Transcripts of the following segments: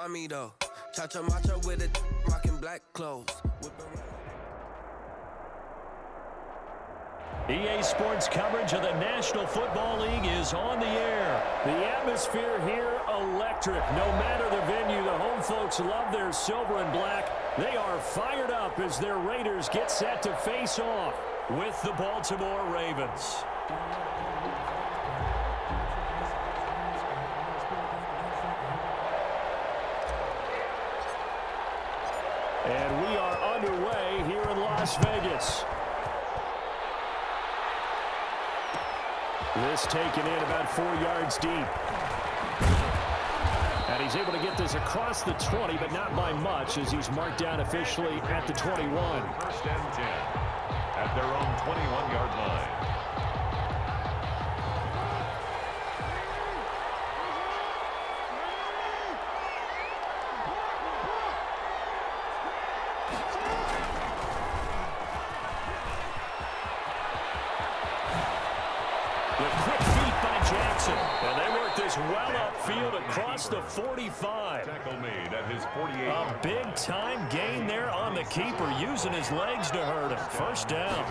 me though. Cha-cha matcha with it, rocking black clothes. EA Sports coverage of the National Football League is on the air. The atmosphere here, electric. No matter the venue, the home folks love their silver and black. They are fired up as their Raiders get set to face off with the Baltimore Ravens. And we are underway here in Las Vegas. This taken in about 4 yards deep. And he's able to get this across the 20, but not by much as he's marked down officially at the 21. First and 10 at their own 21-yard line. Well upfield across the 45. Tackle made at his 48. A big-time gain there on the keeper, using his legs to hurt him. First down.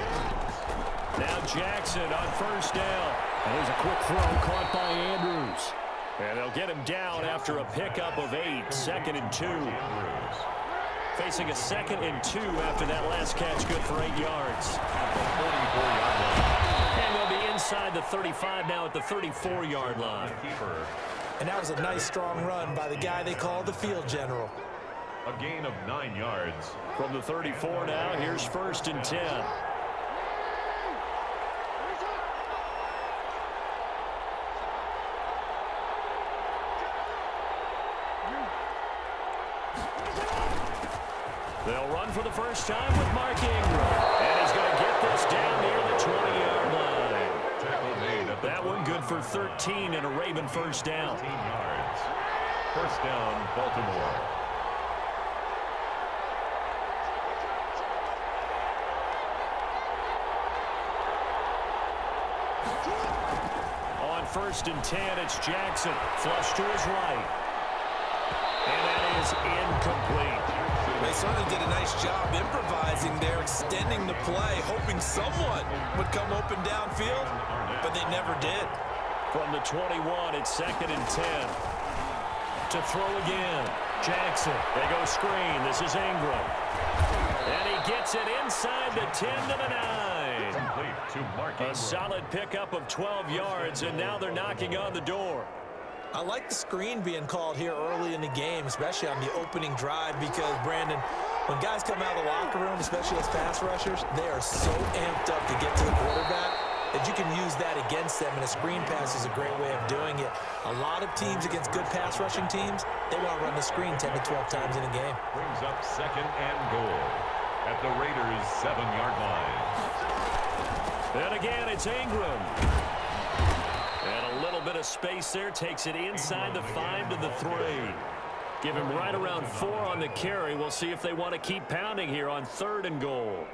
Now Jackson on first down. And here's a quick throw caught by Andrews. And they'll get him down after a pickup of 8. 2nd and 2. Facing a 2nd and 2 after that last catch, good for 8 yards. 44-yard line. And they'll be inside the 35 now at the 34-yard line. And that was a nice, strong run by the guy they call the field general. A gain of 9 yards. From the 34 now, here's 1st and 10. They'll run for the first time with Mark Ingram. And he's going to get this down near the 20-yard line. That one good for 13 and a Raven first down. 13 yards. First down, Baltimore. On 1st and 10, it's Jackson. Flush to his right. And that is incomplete. They certainly did a nice job improvising there, extending the play, hoping someone would come open downfield, but they never did. From the 21, it's 2nd and 10. To throw again. Jackson. They go screen. This is Ingram. And he gets it inside the 10 to the 9. Complete to Mark Ingram. A solid pickup of 12 yards, and now they're knocking on the door. I like the screen being called here early in the game, especially on the opening drive, because, Brandon, when guys come out of the locker room, especially as pass rushers, they are so amped up to get to the quarterback that you can use that against them, and a screen pass is a great way of doing it. A lot of teams against good pass rushing teams, they want to run the screen 10 to 12 times in a game. Brings up 2nd and goal at the Raiders' 7-yard line. And again, it's Ingram. And a little bit of space there, takes it inside the 5 to the 3. Give him right around 4 on the carry. We'll see if they want to keep pounding here on 3rd and goal.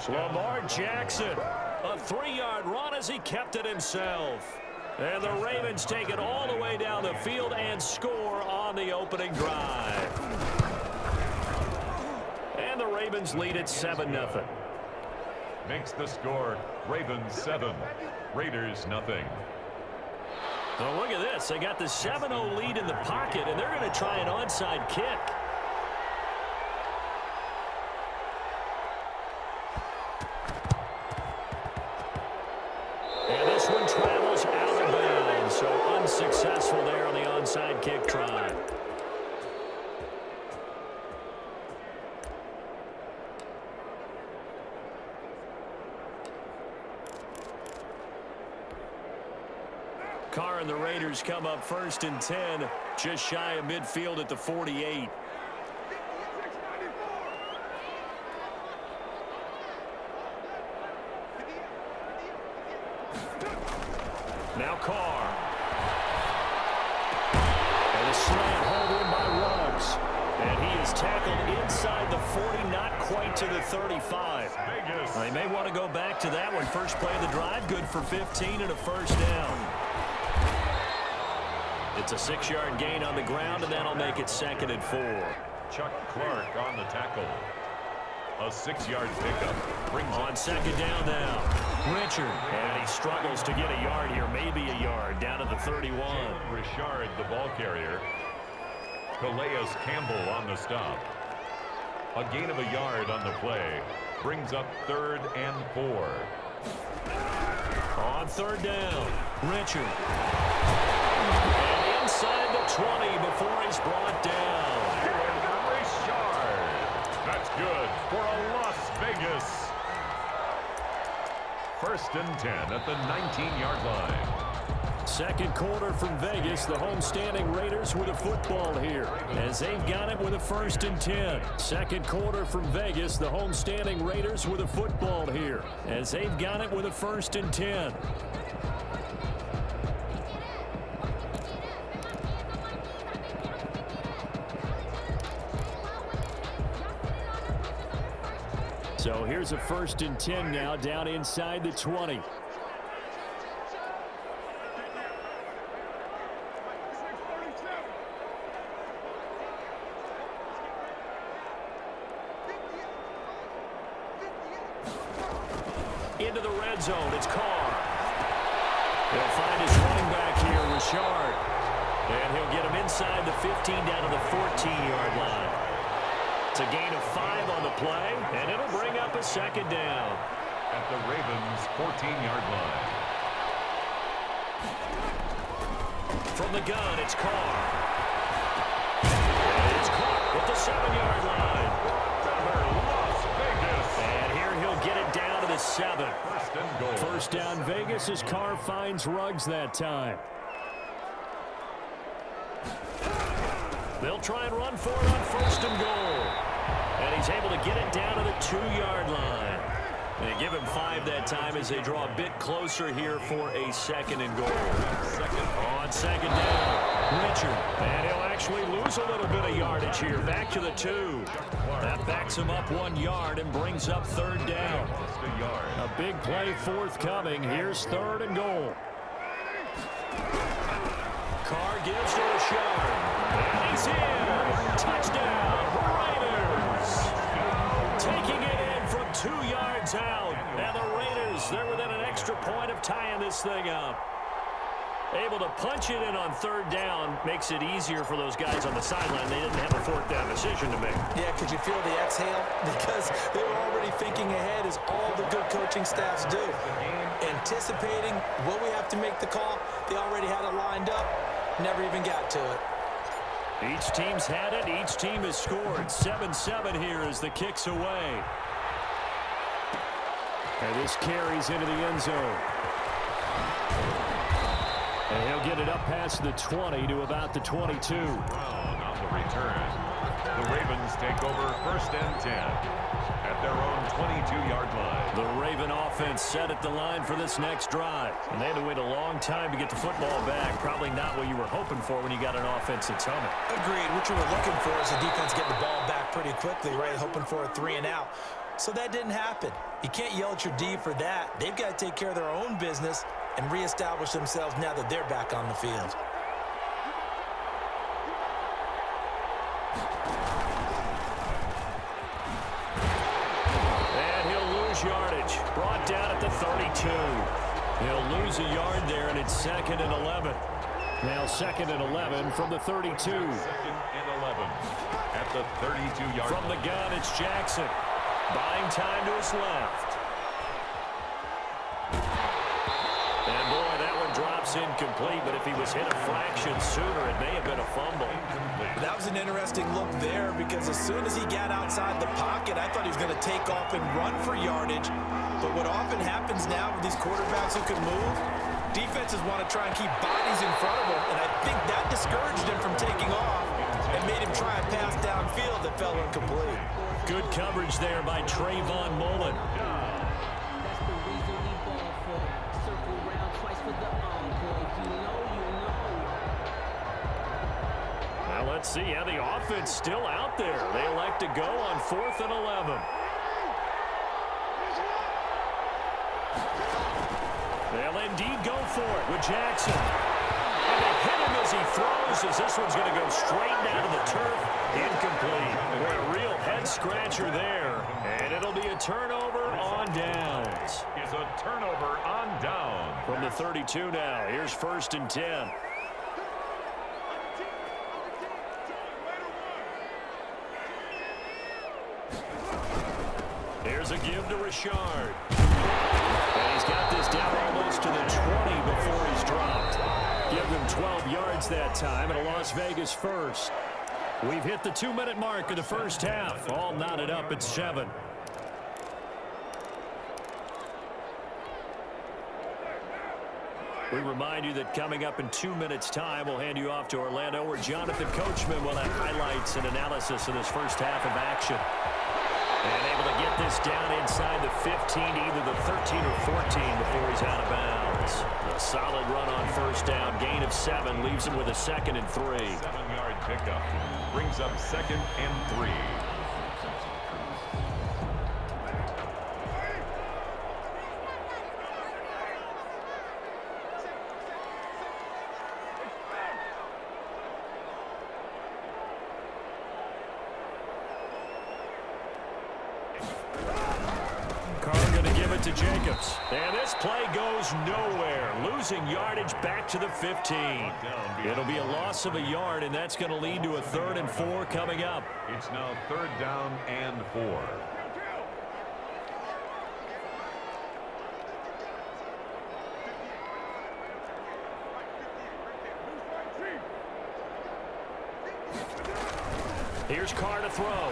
Lamar Jackson, a 3-yard run as he kept it himself. And the Ravens take it all the way down the field and score on the opening drive. And the Ravens lead at 7-0. Makes the score Ravens 7, Raiders nothing. Oh, look at this. They got the 7-0 lead in the pocket, and they're going to try an onside kick. And this one travels out of bounds, so unsuccessful there on the onside kick try. and the Raiders come up 1st and 10, just shy of midfield at the 48. Now Carr. And a slant hauled in by Ruggs. And he is tackled inside the 40, not quite to the 35. They may want to go back to that one. First play of the drive, good for 15 and a first down. It's a 6-yard gain on the ground, and that'll make it 2nd and 4. Chuck Clark on the tackle. A 6-yard pickup. Brings on 2nd down now. Richard. And he struggles to get a yard here, maybe a yard, down to the 31. Richard, the ball carrier. Calais Campbell on the stop. A gain of a yard on the play. Brings up 3rd and 4. On 3rd down, Richard. And inside the 20 before he's brought down. Richard. That's good for a Las Vegas. 1st and 10 at the 19-yard line. Second quarter from Vegas. The homestanding Raiders with a football here as they've got it with a 1st and 10. Second quarter from Vegas. The homestanding Raiders with a football here as they've got it with a 1st and 10. So here's a 1st and 10 now down inside the 20. Into the red zone, it's Carr. He'll find his running back here, Richard. And he'll get him inside the 15 down to the 14-yard line. It's a gain of 5 on the play, and it'll bring up a 2nd down. At the Ravens' 14-yard line. From the gun, it's Carr. And it's caught at the 7-yard line. Las Vegas. And here he'll get it down to the 7. 1st and goal. First down Vegas as Carr finds Ruggs that time. They'll try and run for it on 1st and goal. And he's able to get it down to the 2-yard line. They give him 5 that time as they draw a bit closer here for a 2nd and goal. On 2nd down, Richard. And he'll actually lose a little bit of yardage here. Back to the 2. That backs him up 1 yard and brings up 3rd down. A big play forthcoming. Here's 3rd and goal. Carr gives to Richard. And he's in. Touchdown, Raiders. Taking it in from 2 yards out. And the Raiders, they're within an extra point of tying this thing up. Able to punch it in on 3rd down makes it easier for those guys on the sideline. They didn't have a 4th down decision to make. Yeah, could you feel the exhale? Because they were already thinking ahead, as all the good coaching staffs do. Anticipating what we have to make the call. They already had it lined up. Never even got to it. Each team's had it. Each team has scored. 7-7 here as the kick's away. And this carries into the end zone. And he'll get it up past the 20 to about the 22. On the return. The Ravens take over 1st and 10 at their own 22-yard line. The Raven offense set at the line for this next drive. And they had to wait a long time to get the football back. Probably not what you were hoping for when you got an offense that's humming. Agreed. What you were looking for is the defense getting the ball back pretty quickly, right? Hoping for a 3 and out. So that didn't happen. You can't yell at your D for that. They've got to take care of their own business and reestablish themselves now that they're back on the field. And he'll lose yardage. Brought down at the 32. He'll lose a yard there, and it's 2nd and 11. Now 2nd and 11 from the 32. 2nd and 11 at the 32-yard line. From the gun, it's Jackson. Buying time to his left. And boy, that one drops incomplete, but if he was hit a fraction sooner, it may have been a fumble. That was an interesting look there, because as soon as he got outside the pocket, I thought he was going to take off and run for yardage. But what often happens now with these quarterbacks who can move, Defenses want to try and keep bodies in front of him, and I think that discouraged him from taking off and made him try and pass downfield that fell incomplete. Good coverage there by Trayvon Mullen. Now let's see how the offense still out there. They elect to go on 4th and 11. They'll indeed go for it with Jackson. And they hit him as he throws, as this one's going to go straight down to the turf. Incomplete. What a real head-scratcher there. And it'll be a turnover on downs. Is a turnover on down. From the 32 now, here's 1st and 10. Here's a give to Richard. And he's got this down almost to the 20 before he's dropped. Give them 12 yards that time and a Las Vegas first. We've hit the 2-minute mark of the first half. All knotted up at 7. We remind you that coming up in 2 minutes' time, we'll hand you off to Orlando, where Jonathan Coachman will have highlights and analysis of this first half of action. And able to get this down inside the 15 to either the 13 or 14 before he's out of bounds. A solid run on first down. Gain of 7 leaves him with a 2nd and 3. 7-yard pickup. Brings up 2nd and 3. To Jacobs. And this play goes nowhere. Losing yardage back to the 15. It'll be a loss of a yard, and that's going to lead to a 3rd and 4 coming up. It's now 3rd down and 4. Here's Carr to throw.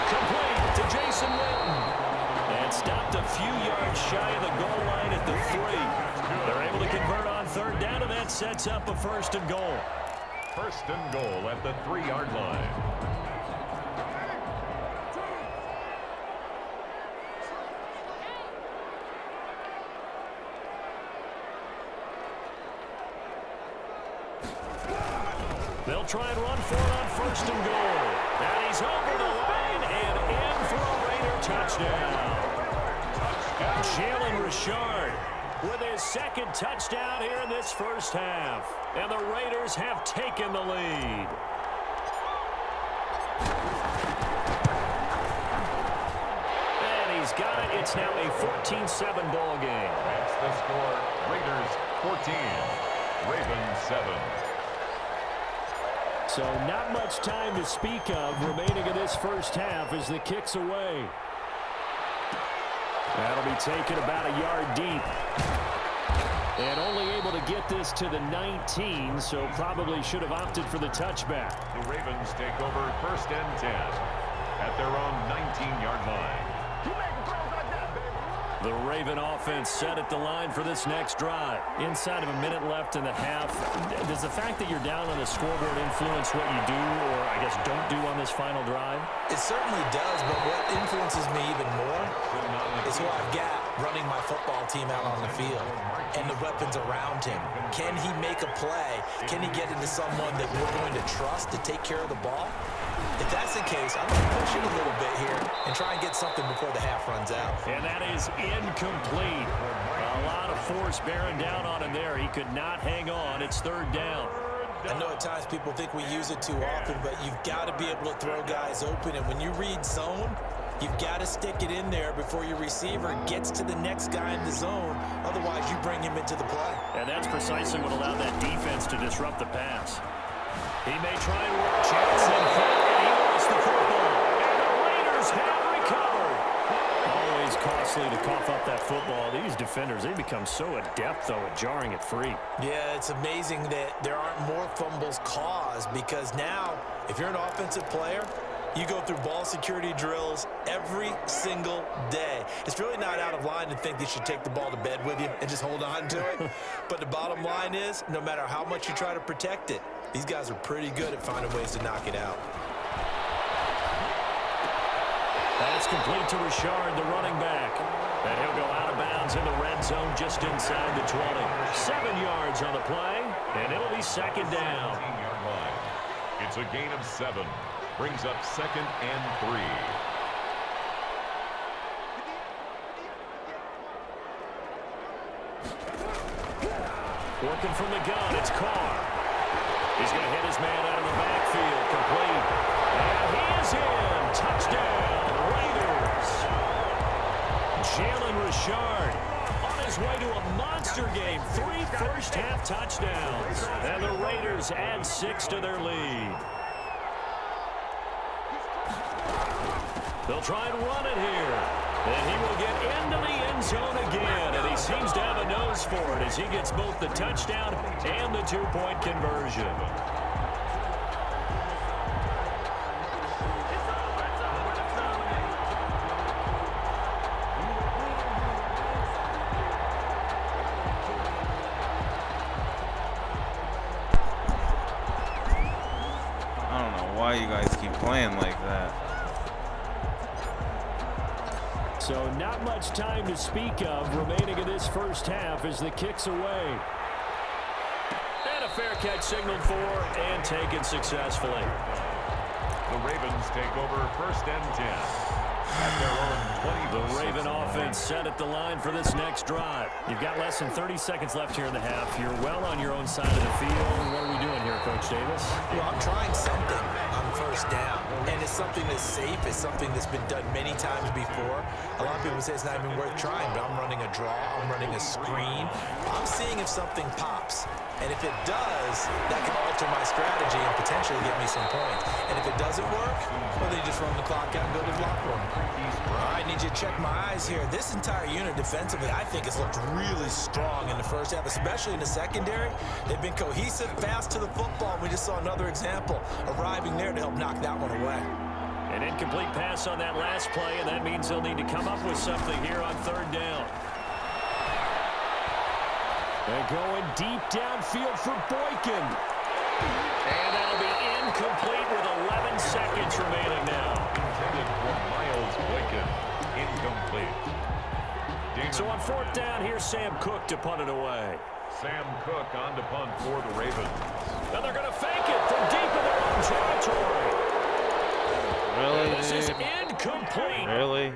Complete to Jason Witten. And stopped a few yards shy of the goal line at the 3. They're able to convert on 3rd down, and that sets up a 1st and goal. 1st and goal at the 3-yard line. They'll try and run for it on 1st and goal. And he's over the line and in for a Raider touchdown. Jalen Richard with his 2nd touchdown here in this first half. And the Raiders have taken the lead. And he's got it. It's now a 14-7 ball game. That's the score. Raiders 14, Ravens 7. So not much time to speak of remaining in this first half as the kick's away. That'll be taken about a yard deep. And only able to get this to the 19, so probably should have opted for the touchback. The Ravens take over 1st and 10 at their own 19-yard line. The Raven offense set at the line for this next drive. Inside of a minute left in the half, does the fact that you're down on the scoreboard influence what you do, or I guess don't do on this final drive? It certainly does, but what influences me even more is who I've got running my football team out on the field and the weapons around him. Can he make a play? Can he get into someone that we're going to trust to take care of the ball? If that's the case, I'm going to push it a little bit here and try and get something before the half runs out. And that is incomplete. A lot of force bearing down on him there. He could not hang on. It's 3rd down. I know at times people think we use it too often, but you've got to be able to throw guys open. And when you read zone, you've got to stick it in there before your receiver gets to the next guy in the zone. Otherwise, you bring him into the play. And that's precisely what allowed that defense to disrupt the pass. He may try and work Jackson, and he lost the football. And the Raiders have recovered. Always costly to cough up that football. These defenders, they become so adept, though, at jarring it free. Yeah, it's amazing that there aren't more fumbles caused, because now, if you're an offensive player, You go through ball security drills every single day. It's really not out of line to think they should take the ball to bed with you and just hold on to it. But the bottom line is, no matter how much you try to protect it, these guys are pretty good at finding ways to knock it out. That's complete to Richard, the running back. And he'll go out of bounds in the red zone just inside the 20. 7 yards on the play, and it'll be second down. It's a gain of 7. Brings up 2nd and 3. Working from the gun, it's Carr. He's going to hit his man out of the backfield, complete. And he is in. Touchdown, Raiders. Jalen Richard on his way to a monster game. 3 first-half touchdowns. And the Raiders add 6 to their lead. They'll try and run it here. And he will get into the end zone again. And he seems to have a nose for it as he gets both the touchdown and the 2-point conversion. I don't know why you guys keep playing like that. So not much time to speak of remaining in this first half as the kick's away. And a fair catch signaled for and taken successfully. The Ravens take over 1st and 10. At their own 20. The Raven offense set at the line for this next drive. You've got less than 30 seconds left here in the half. You're well on your own side of the field. What are we doing here, Coach Davis? Well, I'm trying something on 1st down, and it's something that's safe. It's something that's been done many times before. A lot of people say it's not even worth trying, but I'm running a draw. I'm running a screen. I'm seeing if something pops. And if it does, that can alter my strategy and potentially get me some points. And if it doesn't work, well, then you just run the clock out and go to the block room. All right, I need you to check my eyes here. This entire unit defensively, I think, has looked really strong in the first half, especially in the secondary. They've been cohesive, fast to the football. We just saw another example arriving there to help knock that one away. An incomplete pass on that last play, and that means they'll need to come up with something here on 3rd down. They're going deep downfield for Boykin. And that'll be incomplete with 11 seconds remaining now. Intended for Miles Boykin. Incomplete. So on 4th down, here's Sam Cook to punt it away. Sam Cook on to punt for the Ravens. And they're going to fake it from deep in their own territory. Really? And this is incomplete. Really?